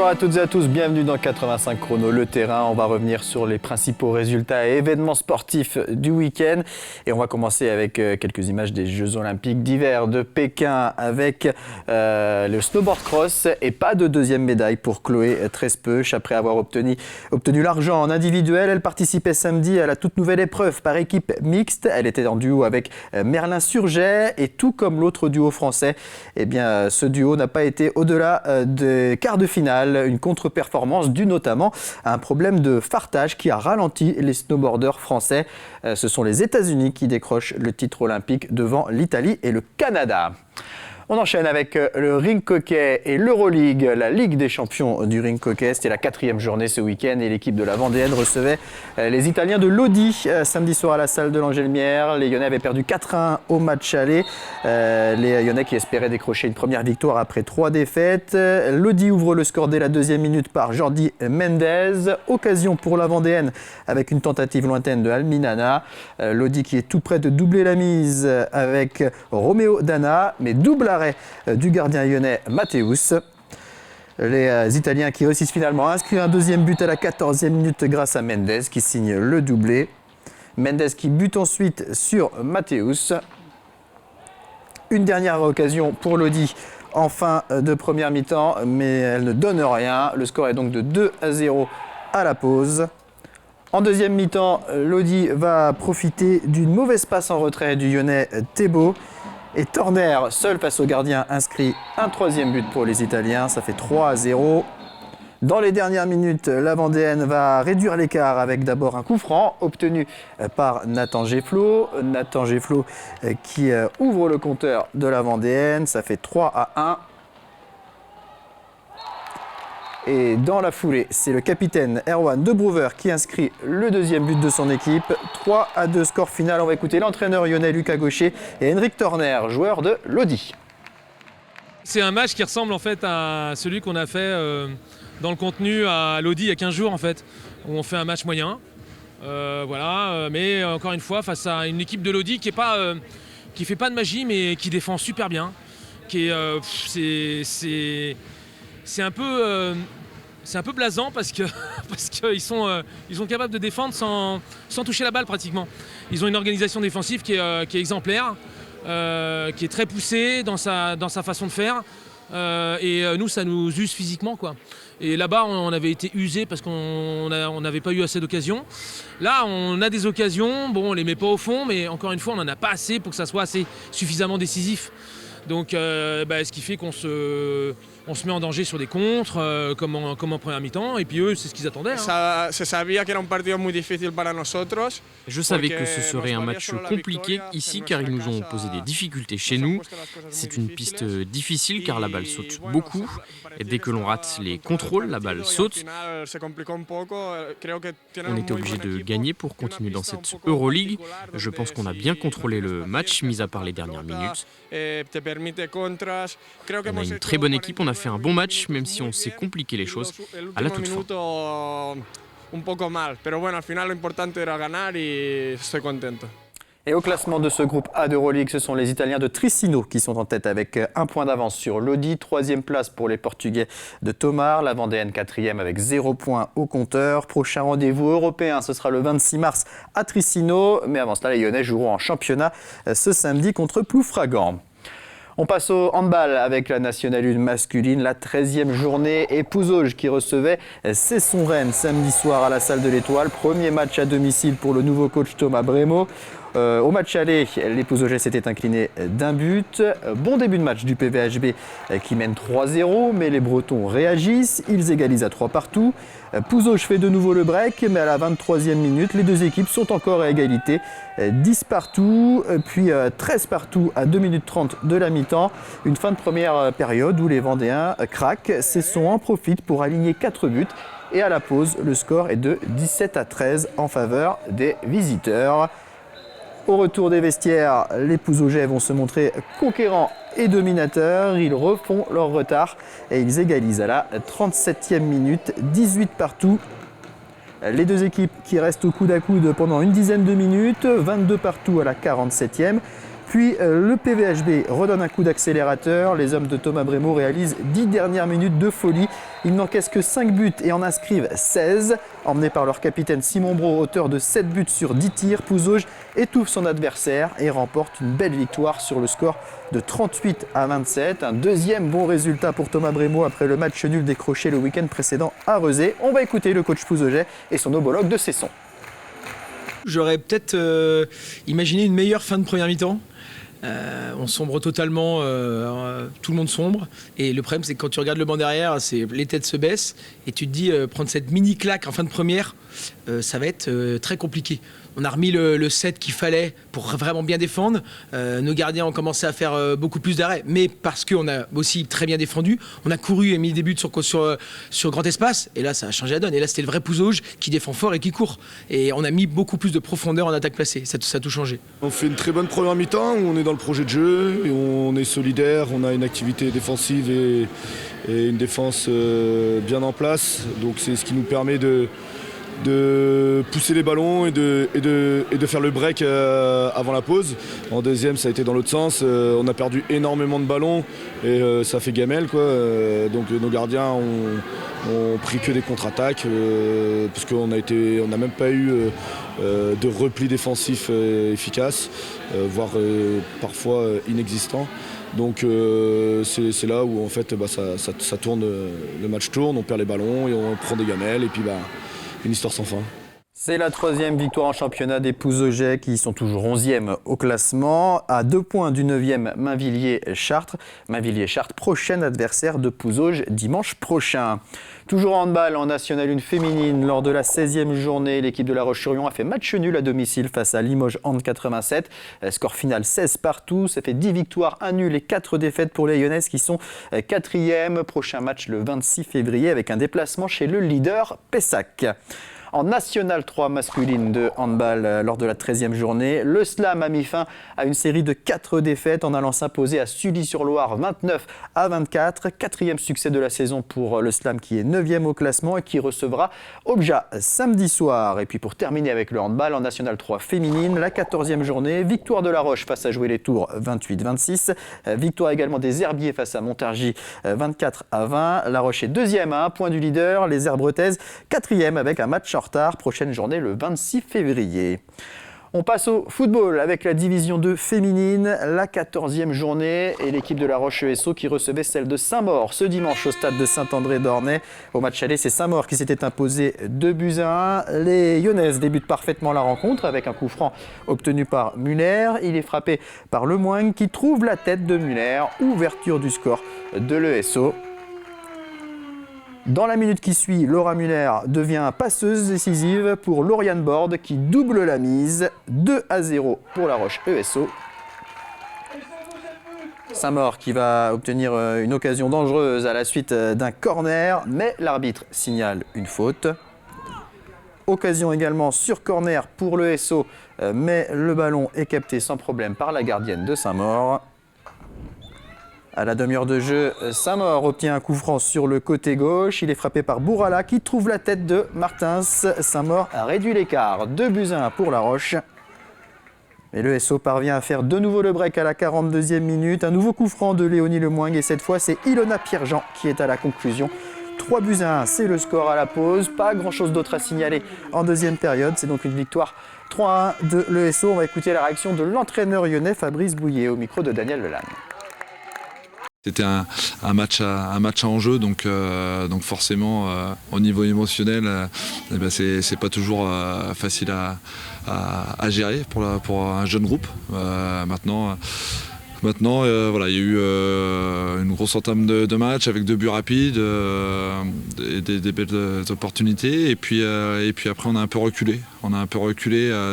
Bonjour à toutes et à tous, bienvenue dans 85 Chrono, le terrain. On va revenir sur les principaux résultats et événements sportifs du week-end. Et on va commencer avec quelques images des Jeux Olympiques d'hiver de Pékin avec le snowboard cross. Et pas de deuxième médaille pour Chloé Trespeuch. Après avoir obtenu l'argent en individuel, elle participait samedi à la toute nouvelle épreuve par équipe mixte. Elle était en duo avec Merlin Surget et tout comme l'autre duo français, eh bien, ce duo n'a pas été au-delà des quarts de finale. Une contre-performance due notamment à un problème de fartage qui a ralenti les snowboarders français. Ce sont les États-Unis qui décrochent le titre olympique devant l'Italie et le Canada. On enchaîne avec le rink hockey et l'Euroleague, la Ligue des champions du rink hockey. C'était la 4e journée ce week-end et l'équipe de la Vendéenne recevait les Italiens de Lodi samedi soir à la salle de l'Angelmière. Les Lyonnais avaient perdu 4-1 au match aller. Les Lyonnais qui espéraient décrocher une première victoire après 3 défaites. Lodi ouvre le score dès la 2e minute par Jordi Mendez. Occasion pour la Vendéenne avec une tentative lointaine de Alminana. Lodi qui est tout près de doubler la mise avec Roméo Dana, mais double arrêt du gardien lyonnais Mateusz. Les Italiens qui réussissent finalement à inscrire un deuxième but à la 14e minute grâce à Mendez qui signe le doublé. Mendez qui bute ensuite sur Mateusz. Une dernière occasion pour Lodi en fin de première mi-temps, mais elle ne donne rien. Le score est donc de 2-0 à la pause. En deuxième mi-temps, Lodi va profiter d'une mauvaise passe en retrait du Lyonnais Thébault. Et Torner, seul face au gardien, inscrit un 3e but pour les Italiens. Ça fait 3-0. Dans les dernières minutes, la Vendéenne va réduire l'écart avec d'abord un coup franc obtenu par Nathan Gefflot. Nathan Gefflot qui ouvre le compteur de la Vendéenne. Ça fait 3-1. Et dans la foulée, c'est le capitaine Erwan De Brouwer qui inscrit le deuxième but de son équipe. 3-2 score final. On va écouter l'entraîneur lyonnais Lucas Gaucher et Henrik Torner, joueur de Lodi. C'est un match qui ressemble en fait à celui qu'on a fait dans le contenu à Lodi il y a 15 jours en fait, où on fait un match moyen. Mais encore une fois face à une équipe de Lodi qui fait pas de magie mais qui défend super bien. C'est un peu blasant parce qu'ils sont capables de défendre sans toucher la balle pratiquement. Ils ont une organisation défensive qui est exemplaire, qui est très poussée dans sa façon de faire. Nous, ça nous use physiquement, quoi. Et là-bas, on avait été usés parce qu'on n'avait pas eu assez d'occasions. Là, on a des occasions, bon, on les met pas au fond, mais encore une fois, on n'en a pas assez pour que ça soit suffisamment décisif. Donc, ce qui fait qu'on se met en danger sur des contres, comme en première mi-temps, et puis eux, c'est ce qu'ils attendaient. Je savais que ce serait un match compliqué ici, car ils nous ont posé des difficultés chez nous. C'est une piste difficile, car la balle saute beaucoup, et dès que l'on rate les contrôles, la balle saute. On était obligé de gagner pour continuer dans cette Euroleague. Je pense qu'on a bien contrôlé le match, mis à part les dernières minutes. On a une très bonne équipe, on a fait un bon match, même si on s'est compliqué les choses à la toute fin. Et au classement de ce groupe A d'Euroleague, ce sont les Italiens de Trissino qui sont en tête avec un point d'avance sur Lodi. 3e place pour les Portugais de Tomar. La Vendéenne 4e avec 0 points au compteur. Prochain rendez-vous européen, ce sera le 26 mars à Trissino. Mais avant cela, les Lyonnais joueront en championnat ce samedi contre Ploufragan. On passe au handball avec la Nationale 1 masculine, la 13e journée et Pouzauges qui recevait Cesson-Rennes samedi soir à la salle de l'Étoile. Premier match à domicile pour le nouveau coach Thomas Brémaud. Au match aller, les Pouzaugeais s'étaient inclinés d'un but. Bon début de match du PVHB qui mène 3-0, mais les Bretons réagissent. Ils égalisent à 3 partout. Pouzauges fait de nouveau le break, mais à la 23e minute, les deux équipes sont encore à égalité. 10 partout, puis 13 partout à 2 minutes 30 de la mi-temps. Une fin de première période où les Vendéens craquent. Cesson en profite pour aligner 4 buts. Et à la pause, le score est de 17-13 en faveur des visiteurs. Au retour des vestiaires, les Pouzaugeais vont se montrer conquérants et dominateurs. Ils refont leur retard et ils égalisent à la 37e minute, 18 partout. Les deux équipes qui restent au coude à coude pendant une dizaine de minutes, 22 partout à la 47e. Puis le PVHB redonne un coup d'accélérateur. Les hommes de Thomas Brémaud réalisent 10 dernières minutes de folie. Ils n'encaissent que 5 buts et en inscrivent 16. Emmenés par leur capitaine Simon Brault, auteur de 7 buts sur 10 tirs, Pouzauges étouffe son adversaire et remporte une belle victoire sur le score de 38-27. Un deuxième bon résultat pour Thomas Brémaud après le match nul décroché le week-end précédent à Rezé. On va écouter le coach Pouzauget et son homologue de Cesson. J'aurais peut-être imaginé une meilleure fin de première mi-temps. On sombre totalement, tout le monde sombre. Et le problème, c'est que quand tu regardes le banc derrière, les têtes se baissent. Et tu te dis, prendre cette mini claque en fin de première, ça va être très compliqué. On a remis le set qu'il fallait pour vraiment bien défendre. Nos gardiens ont commencé à faire beaucoup plus d'arrêts. Mais parce qu'on a aussi très bien défendu, on a couru et mis des buts sur grand espace. Et là, ça a changé la donne. Et là, c'était le vrai Pouzauges qui défend fort et qui court. Et on a mis beaucoup plus de profondeur en attaque placée. Ça a tout changé. On fait une très bonne première mi-temps où on est dans le projet de jeu. Et on est solidaire. On a une activité défensive et une défense bien en place. Donc c'est ce qui nous permet de pousser les ballons et de faire le break avant la pause. En deuxième, ça a été dans l'autre sens. On a perdu énormément de ballons et ça fait gamelle, quoi. Donc nos gardiens ont pris que des contre-attaques parce qu'on n'a même pas eu de repli défensif efficace, voire parfois inexistant. Donc c'est là où en fait ça tourne, le match tourne, on perd les ballons et on prend des gamelles et puis une histoire sans fin. C'est la 3e victoire en championnat des Pouzaugeais qui sont toujours 11e au classement, à 2 points du 9e Mainvilliers-Chartres. Mainvilliers-Chartres, prochain adversaire de Pouzauges dimanche prochain. Toujours en handball en National 1 féminine, lors de la 16e journée, l'équipe de La Roche-sur-Yon a fait match nul à domicile face à Limoges Hand 87. Score final 16 partout, ça fait 10 victoires, 1 nul et 4 défaites pour les Lyonnaises qui sont 4e. Prochain match le 26 février avec un déplacement chez le leader Pessac. En National 3 masculine de handball lors de la 13e journée, le Slam a mis fin à une série de 4 défaites en allant s'imposer à Sully-sur-Loire 29-24. 4e succès de la saison pour le Slam qui est 9e au classement et qui recevra Obja samedi soir. Et puis pour terminer avec le handball en National 3 féminine, la 14e journée, victoire de La Roche face à Jouer les Tours 28-26. Victoire également des Herbiers face à Montargis 24-20. La Roche est 2e à 1 point du leader, les Herbretaises 4e avec un match en retard. Prochaine journée le 26 février. On passe au football avec la division 2 féminine, la 14e journée et l'équipe de La Roche ESO qui recevait celle de Saint-Maur ce dimanche au stade de Saint-André-d'Ornay. Au match aller, c'est Saint-Maur qui s'était imposé 2-1. Les Lyonnaises débutent parfaitement la rencontre avec un coup franc obtenu par Muller. Il est frappé par Lemoigne qui trouve la tête de Muller. Ouverture du score de l'ESO. Dans la minute qui suit, Laura Muller devient passeuse décisive pour Lauriane Borde qui double la mise. 2-0 pour La Roche ESO. Saint-Maur qui va obtenir une occasion dangereuse à la suite d'un corner, mais l'arbitre signale une faute. Occasion également sur corner pour le SO, mais le ballon est capté sans problème par la gardienne de Saint-Maur. À la demi-heure de jeu, Saint-Maur obtient un coup franc sur le côté gauche. Il est frappé par Bourala qui trouve la tête de Martins. Saint-Maur a réduit l'écart. 2-1 pour La Roche. Mais le SO parvient à faire de nouveau le break à la 42e minute. Un nouveau coup franc de Léonie Lemoigne et cette fois c'est Ilona Pierre-Jean qui est à la conclusion. 3-1, c'est le score à la pause. Pas grand-chose d'autre à signaler en deuxième période. C'est donc une victoire 3-1 de l'ESO. On va écouter la réaction de l'entraîneur lyonnais Fabrice Bouillet au micro de Daniel Lelanne. C'était un match à enjeu, donc forcément au niveau émotionnel, c'est pas toujours facile à gérer pour un jeune groupe. Maintenant, voilà, il y a eu une grosse entame de match avec 2 buts rapides et des belles opportunités. Et puis après, on a un peu reculé.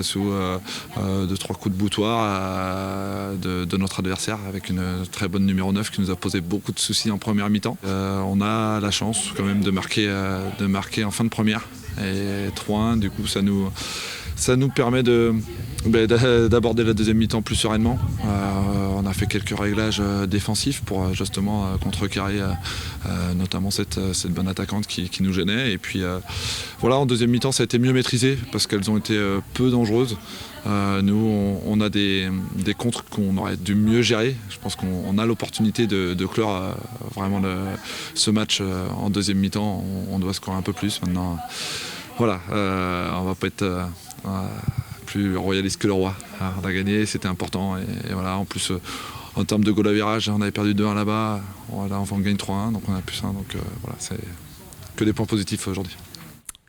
Sous 2-3 coups de boutoir de notre adversaire avec une très bonne numéro 9 qui nous a posé beaucoup de soucis en première mi-temps. On a la chance quand même de marquer en fin de première. Et 3-1, du coup, ça nous permet d'aborder la deuxième mi-temps plus sereinement. on a fait quelques réglages défensifs pour justement contrecarrer notamment cette bonne attaquante qui nous gênait. Et puis voilà, en deuxième mi-temps, ça a été mieux maîtrisé parce qu'elles ont été peu dangereuses. Nous, on a des contres qu'on aurait dû mieux gérer. Je pense qu'on a l'opportunité de clore vraiment ce match en deuxième mi-temps. On doit scorer un peu plus maintenant. Voilà, on va pas être plus royaliste que le roi. On a gagné, c'était important. Et voilà, en plus, en termes de goal à virage, on avait perdu 2-1 là-bas. Là, on gagne 3-1, donc on a plus 1. Donc voilà, c'est que des points positifs aujourd'hui.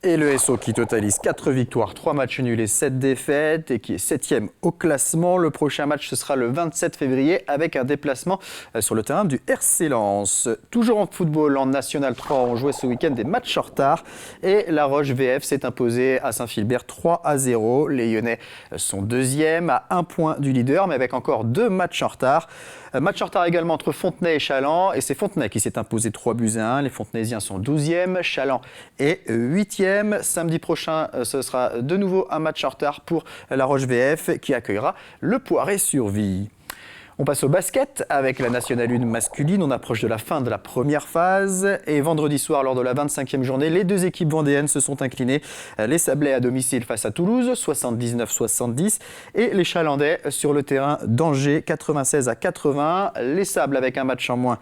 Et le SO qui totalise 4 victoires, 3 matchs nuls et 7 défaites et qui est 7e au classement. Le prochain match, ce sera le 27 février avec un déplacement sur le terrain du RC Lens. Toujours en football, en National 3, on jouait ce week-end des matchs en retard et La Roche VF s'est imposée à Saint-Philbert 3-0. Les Lyonnais sont deuxièmes à 1 point du leader, mais avec encore 2 matchs en retard. Match en retard également entre Fontenay et Chaland, et c'est Fontenay qui s'est imposé 3-1. Les Fontenaisiens sont 12e, Chaland est 8e. Samedi prochain, ce sera de nouveau un match en retard pour La Roche VF qui accueillera le Poiré-sur-Vie. On passe au basket avec la Nationale 1 masculine. On approche de la fin de la première phase. Et vendredi soir, lors de la 25e journée, les deux équipes vendéennes se sont inclinées. Les Sablés à domicile face à Toulouse, 79-70. Et les Chalandais sur le terrain d'Angers, 96-80. Les Sables, avec un match en moins,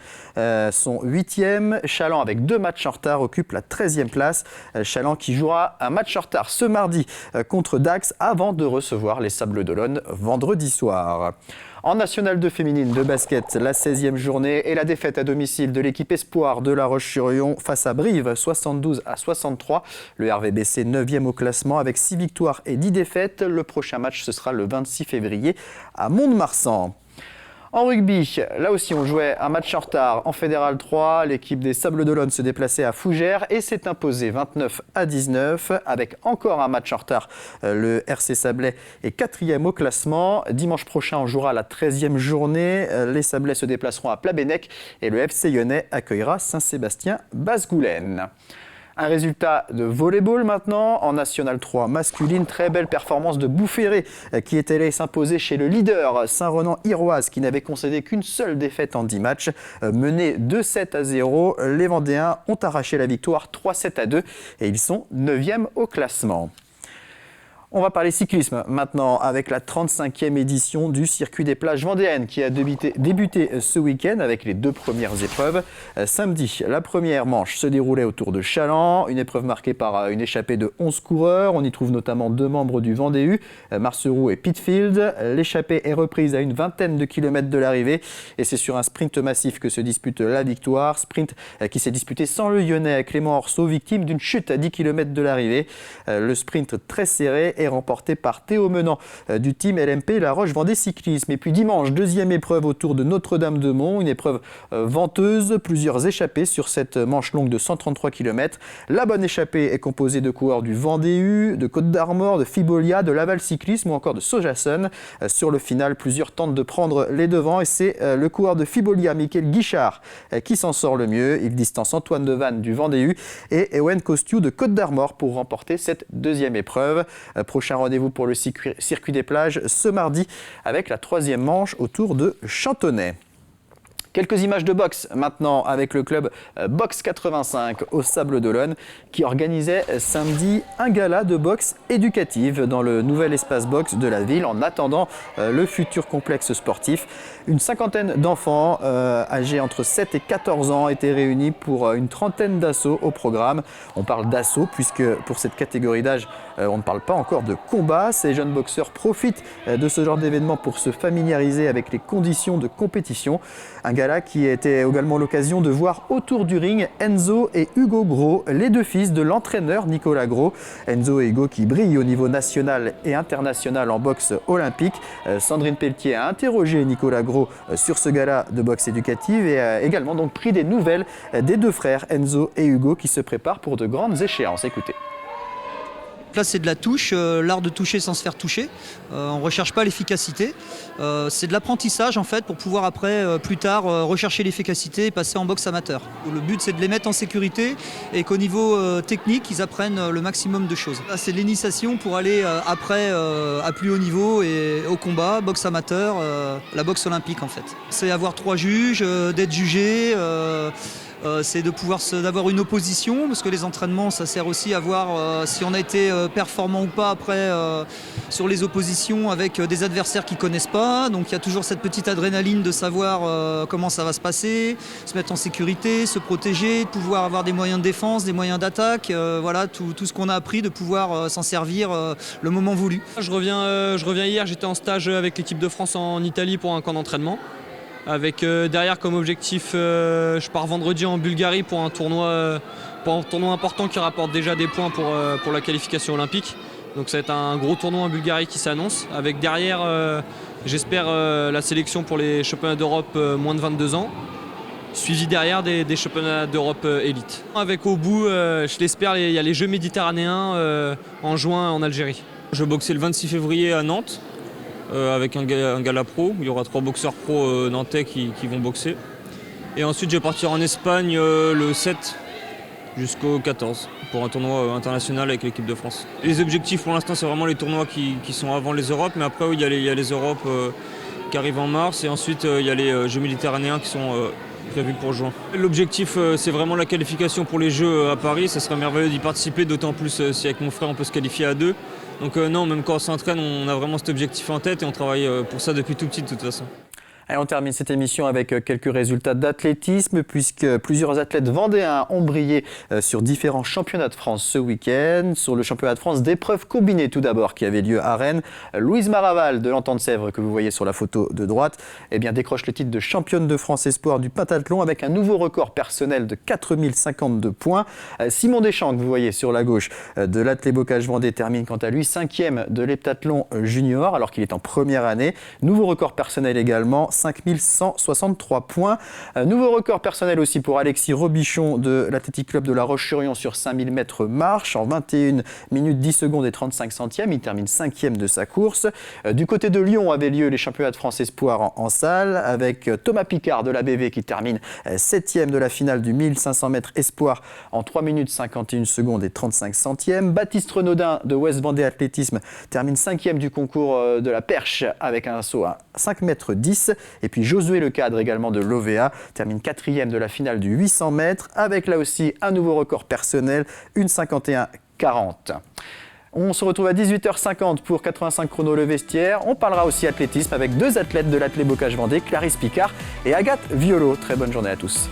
sont 8e. Chaland, avec 2 matchs en retard, occupe la 13e place. Chaland qui jouera un match en retard ce mardi contre Dax avant de recevoir les Sables d'Olonne vendredi soir. En National 2 féminine de basket, la 16e journée et la défaite à domicile de l'équipe Espoir de La Roche-sur-Yon face à Brive, 72-63. Le RVBC 9e au classement avec 6 victoires et 10 défaites. Le prochain match, ce sera le 26 février à Mont-de-Marsan. En rugby, là aussi on jouait un match en retard en Fédéral 3. L'équipe des Sables d'Olonne se déplaçait à Fougères et s'est imposée 29-19 avec encore un match en retard. Le RC Sablais est 4e au classement. Dimanche prochain, on jouera la 13e journée. Les Sablais se déplaceront à Plabennec et le FC Lyonnais accueillera Saint-Sébastien-Basse-Goulaine. Un résultat de volleyball maintenant, en National 3 masculine. Très belle performance de Boufféré qui est allé s'imposer chez le leader Saint-Renan-Iroise qui n'avait concédé qu'une seule défaite en 10 matchs. Mené 2-7-0, les Vendéens ont arraché la victoire 3-7-2 et ils sont 9e au classement. On va parler cyclisme maintenant avec la 35e édition du Circuit des plages vendéennes qui a débuté ce week-end avec les 2 premières épreuves. Samedi, la première manche se déroulait autour de Chaland, une épreuve marquée par une échappée de 11 coureurs. On y trouve notamment 2 membres du Vendée-U, Marceroux et Pitfield. L'échappée est reprise à une vingtaine de kilomètres de l'arrivée et c'est sur un sprint massif que se dispute la victoire. Sprint qui s'est disputé sans le Lyonnais Clément Orso, victime d'une chute à 10 km de l'arrivée. Le sprint très serré est remporté par Théo Menant du team LMP La Roche Vendée Cyclisme. Et puis dimanche, 2e épreuve autour de Notre-Dame-de-Mont, une épreuve venteuse, plusieurs échappées sur cette manche longue de 133 km. La bonne échappée est composée de coureurs du Vendée-U, de Côte d'Armor, de Fibolia, de Laval Cyclisme ou encore de Sojason. Sur le final, plusieurs tentent de prendre les devants et c'est le coureur de Fibolia, Mickaël Guichard, qui s'en sort le mieux. Il distance Antoine Devanne du Vendée-U et Ewen Costiou de Côte d'Armor pour remporter cette 2e épreuve. Prochain rendez-vous pour le circuit des plages ce mardi avec la 3e manche autour de Chantonnay. Quelques images de boxe maintenant avec le club Boxe 85 au Sables d'Olonne qui organisait samedi un gala de boxe éducative dans le nouvel espace boxe de la ville en attendant le futur complexe sportif. Une cinquantaine d'enfants âgés entre 7 et 14 ans étaient réunis pour une trentaine d'assauts au programme. On parle d'assauts puisque pour cette catégorie d'âge, on ne parle pas encore de combat. Ces jeunes boxeurs profitent de ce genre d'événement pour se familiariser avec les conditions de compétition. Un gala qui était également l'occasion de voir autour du ring Enzo et Hugo Gros, les 2 fils de l'entraîneur Nicolas Gros. Enzo et Hugo qui brillent au niveau national et international en boxe olympique. Sandrine Pelletier a interrogé Nicolas Gros sur ce gala de boxe éducative et a également donc pris des nouvelles des 2 frères Enzo et Hugo qui se préparent pour de grandes échéances. Écoutez. là, c'est de la touche, l'art de toucher sans se faire toucher. On ne recherche pas l'efficacité. C'est de l'apprentissage en fait pour pouvoir après, plus tard, rechercher l'efficacité et passer en boxe amateur. Le but, c'est de les mettre en sécurité et qu'au niveau technique, ils apprennent le maximum de choses. Là, c'est de l'initiation pour aller après à plus haut niveau et au combat, boxe amateur, la boxe olympique en fait. C'est avoir 3 juges, d'être jugé. C'est de pouvoir d'avoir une opposition, parce que les entraînements, ça sert aussi à voir si on a été performant ou pas après sur les oppositions avec des adversaires qui ne connaissent pas. Donc il y a toujours cette petite adrénaline de savoir comment ça va se passer, se mettre en sécurité, se protéger, de pouvoir avoir des moyens de défense, des moyens d'attaque, voilà tout ce qu'on a appris, de pouvoir s'en servir le moment voulu. Je reviens hier, j'étais en stage avec l'équipe de France en Italie pour un camp d'entraînement. Avec derrière comme objectif, je pars vendredi en Bulgarie pour un tournoi important qui rapporte déjà des points pour la qualification olympique. Donc ça va être un gros tournoi en Bulgarie qui s'annonce. Avec derrière, j'espère la sélection pour les championnats d'Europe moins de 22 ans. Suivi derrière des championnats d'Europe élite. Avec au bout, je l'espère, il y a les Jeux méditerranéens en juin en Algérie. Je boxais le 26 février à Nantes. Avec un gala pro, il y aura 3 boxeurs pro nantais qui vont boxer. Et ensuite je vais partir en Espagne le 7 jusqu'au 14 pour un tournoi international avec l'équipe de France. Les objectifs pour l'instant c'est vraiment les tournois qui sont avant les Europes, mais après il y a les Europes qui arrivent en mars et ensuite il y a les Jeux méditerranéens qui sont prévus pour juin. L'objectif c'est vraiment la qualification pour les Jeux à Paris, ça serait merveilleux d'y participer, d'autant plus si avec mon frère on peut se qualifier à 2. Donc non, même quand on s'entraîne, on a vraiment cet objectif en tête et on travaille pour ça depuis tout petit de toute façon. Allez, on termine cette émission avec quelques résultats d'athlétisme puisque plusieurs athlètes vendéens ont brillé sur différents championnats de France ce week-end. Sur le championnat de France d'épreuves combinées tout d'abord qui avait lieu à Rennes, Louise Maraval de l'Entente-Sèvres que vous voyez sur la photo de droite décroche le titre de championne de France espoir du pentathlon avec un nouveau record personnel de 4052 points. Simon Deschamps que vous voyez sur la gauche de l'Athlé Bocage Vendée termine quant à lui 5e de l'heptathlon junior alors qu'il est en première année. Nouveau record personnel également. 5163 points. Nouveau record personnel aussi pour Alexis Robichon de l'Athletic Club de La Roche-sur-Yon sur 5000 mètres marche en 21 minutes 10 secondes et 35 centièmes. Il termine 5e de sa course. Du côté de Lyon avaient lieu les championnats de France Espoir en salle avec Thomas Picard de l'ABV qui termine 7e de la finale du 1500 mètres Espoir en 3 minutes 51 secondes et 35 centièmes. Baptiste Renaudin de West Vendée Athlétisme termine 5e du concours de la perche avec un saut à 5 mètres 10. Et puis Josué Lecadre également de l'OVA termine 4e de la finale du 800 mètres avec là aussi un nouveau record personnel, 1:51:40. On se retrouve à 18h50 pour 85 chrono le vestiaire. On parlera aussi athlétisme avec 2 athlètes de l'Athlé Bocage Vendée, Clarisse Picard et Agathe Violo. Très bonne journée à tous.